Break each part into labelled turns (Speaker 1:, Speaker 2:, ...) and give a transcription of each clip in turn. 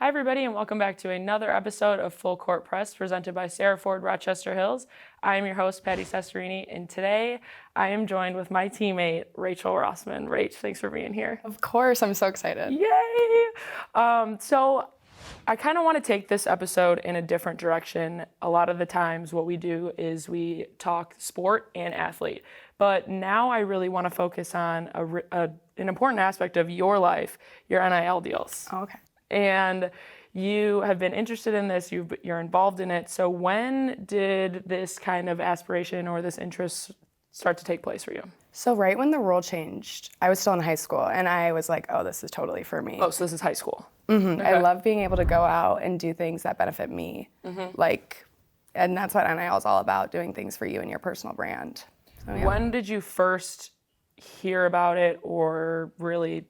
Speaker 1: Hi, everybody, and welcome back to another episode of Full Court Press presented by Serra Rochester Hills. I am your host, Patti, Cesarini, and today I am joined with my teammate, Rachel Rossman. Rach, thanks for being here.
Speaker 2: Of course, I'm so excited.
Speaker 1: Yay! So I kind of want to take this episode in a different direction. A lot of the times what we do is we talk sport and athlete, but now I really want to focus on an important aspect of your life, your NIL deals.
Speaker 2: Oh, okay.
Speaker 1: And you have been interested in this, you're involved in it. So when did this kind of aspiration or this interest start to take place for you?
Speaker 2: So right when the rule changed, I was still in high school, and I was like, oh, this is totally for me.
Speaker 1: Oh, so this is high school.
Speaker 2: Mm-hmm.
Speaker 1: Okay.
Speaker 2: I love being able to go out and do things that benefit me. And that's what NIL is all about, doing things for you and your personal brand. So, yeah.
Speaker 1: When did you first hear about it or really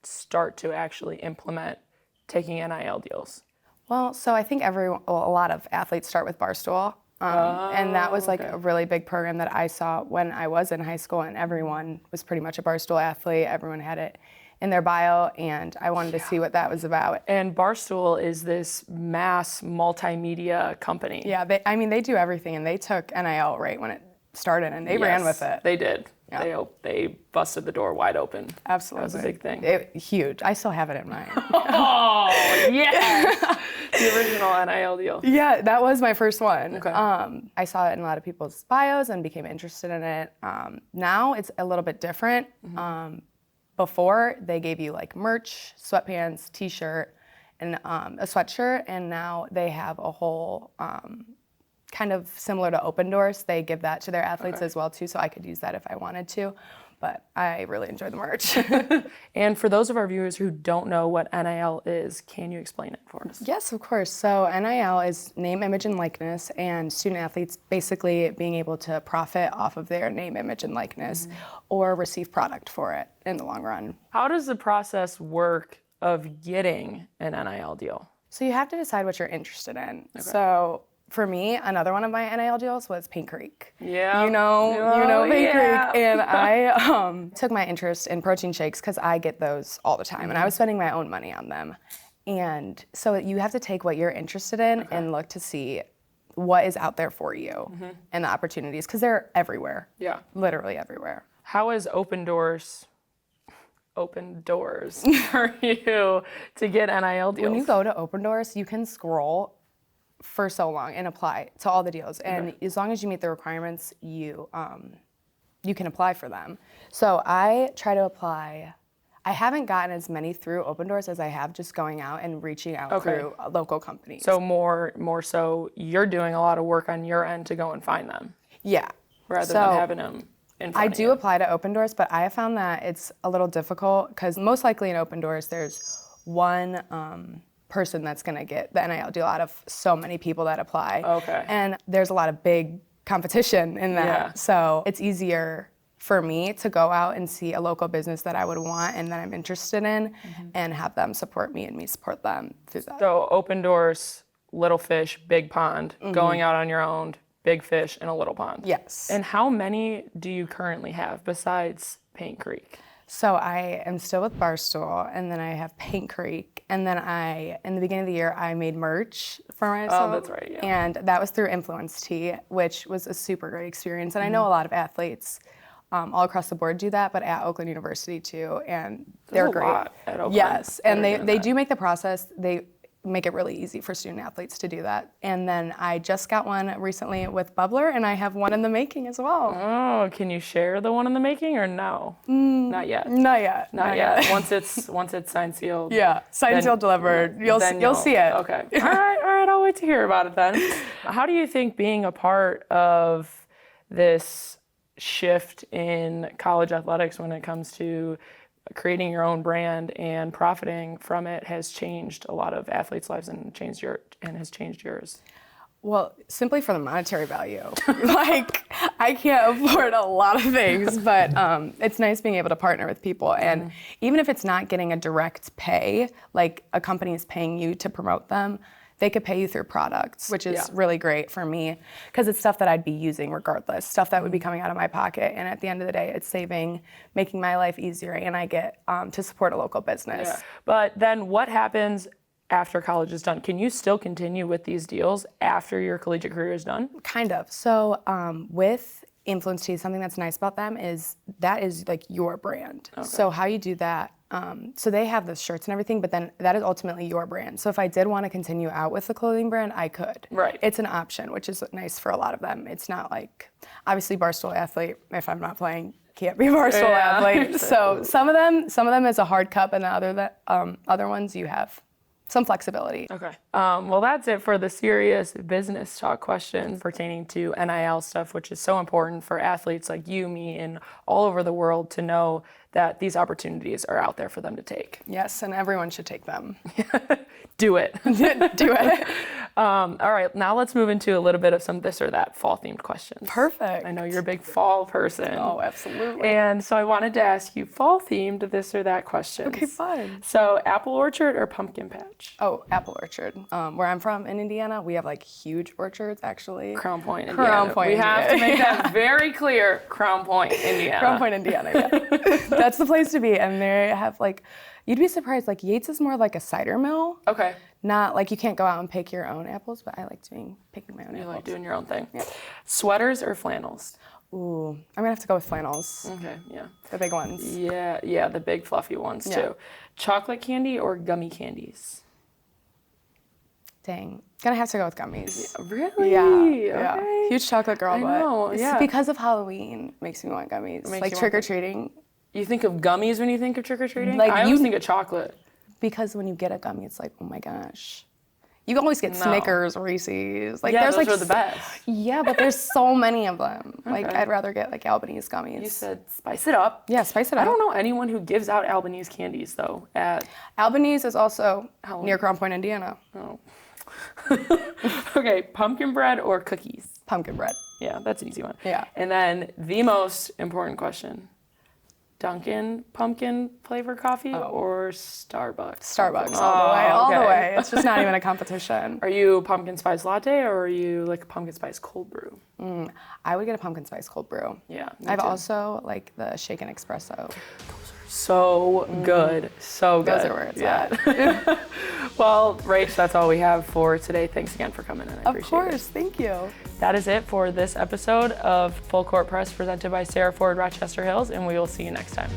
Speaker 1: start to actually implement taking NIL deals?
Speaker 2: Well, so I think a lot of athletes start with Barstool. And that was like a really big program that I saw when I was in high school, and everyone was pretty much a Barstool athlete. Everyone had it in their bio, and I wanted to see what that was about.
Speaker 1: And Barstool is this mass multimedia company.
Speaker 2: Yeah, they do everything, and they took NIL right when it started, and they ran with it.
Speaker 1: They did.
Speaker 2: Yeah.
Speaker 1: They busted the door wide open.
Speaker 2: Absolutely.
Speaker 1: That was a big thing.
Speaker 2: Huge. I still have it in mine.
Speaker 1: Oh, yes! The original NIL deal.
Speaker 2: Yeah, that was my first one.
Speaker 1: Okay.
Speaker 2: I saw it in a lot of people's bios and became interested in it. Now it's a little bit different. Before, they gave you like merch, sweatpants, t-shirt, and a sweatshirt, and now they have a whole kind of similar to Open Doors. They give that to their athletes as well too, so I could use that if I wanted to. But I really enjoy the merch.
Speaker 1: And for those of our viewers who don't know what NIL is, can you explain it for us?
Speaker 2: Yes, of course. So NIL is name, image, and likeness, and student athletes basically being able to profit off of their name, image, and likeness, or receive product for it in the long run.
Speaker 1: How does the process work of getting an NIL deal?
Speaker 2: So you have to decide what you're interested in. Okay. So for me, another one of my NIL deals was Paint Creek.
Speaker 1: Yeah.
Speaker 2: You know Paint Creek. And I took my interest in protein shakes because I get those all the time, and I was spending my own money on them. And so you have to take what you're interested in and look to see what is out there for you and the opportunities, because they're everywhere.
Speaker 1: Yeah.
Speaker 2: Literally everywhere.
Speaker 1: How is Open Doors for you to get NIL deals?
Speaker 2: When you go to Open Doors, you can scroll for so long and apply to all the deals, and as long as you meet the requirements, you can apply for them. So I try to apply. I haven't gotten as many through Open Doors as I have just going out and reaching out through local companies.
Speaker 1: So more so you're doing a lot of work on your end to go and find them.
Speaker 2: Yeah.
Speaker 1: Rather than having them in front
Speaker 2: I
Speaker 1: of
Speaker 2: do
Speaker 1: you.
Speaker 2: apply to Open Doors, but I have found that it's a little difficult because most likely in Open Doors there's one person that's going to get the NIL deal out of so many people that apply.
Speaker 1: Okay.
Speaker 2: And there's a lot of big competition in that.
Speaker 1: Yeah.
Speaker 2: So it's easier for me to go out and see a local business that I would want and that I'm interested in and have them support me and me support them through that.
Speaker 1: So Open Doors, little fish, big pond, going out on your own, big fish in a little pond.
Speaker 2: Yes.
Speaker 1: And how many do you currently have besides Paint Creek?
Speaker 2: So I am still with Barstool, and then I have Paint Creek, and then in the beginning of the year, I made merch for myself.
Speaker 1: Oh, that's right, yeah.
Speaker 2: And that was through Influence Tea, which was a super great experience. And I know a lot of athletes all across the board do that, but at Oakland University too, and they're great.
Speaker 1: A lot at Oakland.
Speaker 2: Yes, and they do make the process, they make it really easy for student athletes to do that. And then I just got one recently with Bubbler, and I have one in the making as well.
Speaker 1: Oh, can you share the one in the making or no? Not yet.
Speaker 2: Not yet.
Speaker 1: Not yet. Once it's signed, sealed.
Speaker 2: Yeah, signed, sealed, delivered. You'll see it.
Speaker 1: Okay. All right. I'll wait to hear about it then. How do you think being a part of this shift in college athletics when it comes to creating your own brand and profiting from it has changed a lot of athletes' lives and has changed yours?
Speaker 2: Well, simply for the monetary value. Like, I can't afford a lot of things, but it's nice being able to partner with people. And even if it's not getting a direct pay, like a company is paying you to promote them, they could pay you through products, which is really great for me because it's stuff that I'd be using regardless, stuff that would be coming out of my pocket. And at the end of the day, it's making my life easier, and I get to support a local business.
Speaker 1: Yeah. But then what happens after college is done. Can you still continue with these deals after your collegiate career is done?
Speaker 2: Kind of. So with Influence Tea, something that's nice about them is that is like your brand. Okay. So how you do that, so they have the shirts and everything, but then that is ultimately your brand. So if I did want to continue out with the clothing brand, I could.
Speaker 1: Right.
Speaker 2: It's an option, which is nice for a lot of them. It's not like, obviously Barstool athlete, if I'm not playing, can't be Barstool athlete. So some of them is a hard cup, and the other ones you have some flexibility.
Speaker 1: Okay. Well, that's it for the serious business talk questions pertaining to NIL stuff, which is so important for athletes like you, me, and all over the world to know that these opportunities are out there for them to take.
Speaker 2: Yes, and everyone should take them.
Speaker 1: Do it.
Speaker 2: Do it.
Speaker 1: All right, now let's move into a little bit of some this or that fall-themed questions.
Speaker 2: Perfect.
Speaker 1: I know you're a big fall person.
Speaker 2: Oh, absolutely.
Speaker 1: And so I wanted to ask you fall-themed this or that questions.
Speaker 2: Okay, fun.
Speaker 1: So apple orchard or pumpkin patch?
Speaker 2: Oh, apple orchard. Where I'm from in Indiana, we have like huge orchards, actually.
Speaker 1: Crown Point, Indiana.
Speaker 2: Crown Point,
Speaker 1: we
Speaker 2: Indiana.
Speaker 1: have to make that very clear. Crown Point, Indiana.
Speaker 2: Crown Point, Indiana, yeah. That's the place to be. And they have like, you'd be surprised, like Yates is more like a cider mill.
Speaker 1: Okay.
Speaker 2: Not like you can't go out and pick your own apples, but I like picking my own apples.
Speaker 1: You like doing your own thing.
Speaker 2: Yeah.
Speaker 1: Sweaters or flannels?
Speaker 2: Ooh, I'm gonna have to go with flannels.
Speaker 1: Okay, yeah.
Speaker 2: The big ones.
Speaker 1: Yeah, the big fluffy ones too. Chocolate candy or gummy candies?
Speaker 2: Dang. Gonna have to go with gummies.
Speaker 1: Yeah, really?
Speaker 2: Yeah.
Speaker 1: Okay.
Speaker 2: Huge chocolate girl,
Speaker 1: I know,
Speaker 2: but
Speaker 1: yeah.
Speaker 2: it's because of Halloween makes me want gummies. Like trick-or-treating.
Speaker 1: You think of gummies when you think of trick-or-treating?
Speaker 2: Like
Speaker 1: I always think of chocolate.
Speaker 2: Because when you get a gummy, it's like, oh my gosh. You can always get Snickers, Reese's. Like,
Speaker 1: yeah,
Speaker 2: there's
Speaker 1: those
Speaker 2: like
Speaker 1: are the best.
Speaker 2: Yeah, but there's so many of them. Okay. Like, I'd rather get like Albanese gummies.
Speaker 1: You said spice it up.
Speaker 2: Yeah, spice it up.
Speaker 1: I don't know anyone who gives out Albanese candies though.
Speaker 2: Albanese is also near Crown Point, Indiana.
Speaker 1: Oh. Okay, pumpkin bread or cookies?
Speaker 2: Pumpkin bread.
Speaker 1: Yeah, that's an easy one.
Speaker 2: Yeah.
Speaker 1: And then the most important question. Dunkin' pumpkin flavor coffee or Starbucks?
Speaker 2: Starbucks all the way. It's just not even a competition.
Speaker 1: Are you pumpkin spice latte or are you like a pumpkin spice cold brew?
Speaker 2: I would get a pumpkin spice cold brew.
Speaker 1: Yeah,
Speaker 2: I've also like the shaken espresso.
Speaker 1: So good, so good.
Speaker 2: Those are where it's at.
Speaker 1: Well, Rach, that's all we have for today. Thanks again for coming in. I appreciate it.
Speaker 2: Of course, thank you.
Speaker 1: That is it for this episode of Full Court Press presented by Serra Ford Rochester Hills, and we will see you next time.